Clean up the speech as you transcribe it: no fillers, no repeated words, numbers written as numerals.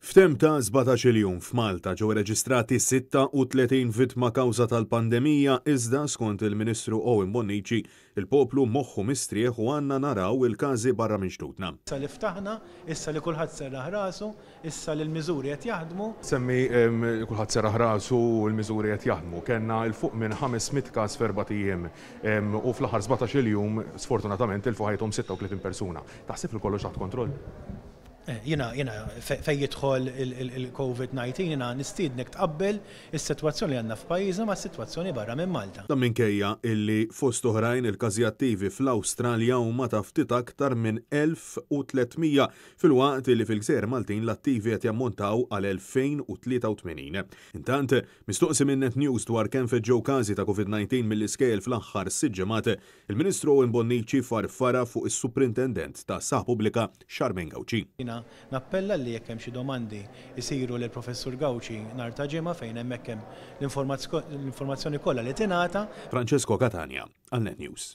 F'tem ta' 17 jum f'Malta ġew reġistrati 36 vittma kawża tal-pandemija iżda skont il-Ministru Owen Bonnici il-poplu moħħu mistrieħ u għandna naraw il-każi barra minn ġdudna. Issa li ftaħna, issa li kulħadd serraħ rasu, issa li l-miżuri qed jaħdmu. Semmi kulħadd serraħ rasu u l-miżuri qed jaħdmu. Kenna il-fuq minn 500 każ f'erba' ijiem u fl-aħħar 17 jum sfortunatament il-fuq ħajthom 36 persuna. Taħseb li kollox taħt kontroll? Jina fej jidħol il-COVID-19 jina nistiednek tqabbel is-sitwazzjoni li għandna f'pajjiżna ma' s-sitwazzjoni barra minn Malta. Ta' minkejja illi fost oħrajn il-każi attivi fl-Awstralja huma ta' ftit aktar minn 1300 fil-waqt li fil-Gżejjer Maltin l-attivi qed jammontaw għal 2083. Intant, mistoqsi minn Net News dwar kemm feġġew każi ta' COVID-19 mill-iskejjel fl-aħħar 6 ġimgħat, il-Ministru Owen Bonnici farfara fuq is-Superintendent ta' Saħħa Pubblika Charmaine Gauci. Nappella li jekk hemm xi domandi jsiru lil professur Gauci nhar ta' ġimgħa fejn hemmhekk hemm l-informazzjoni kollha li tingħata. Francesco Catania, għal Net News.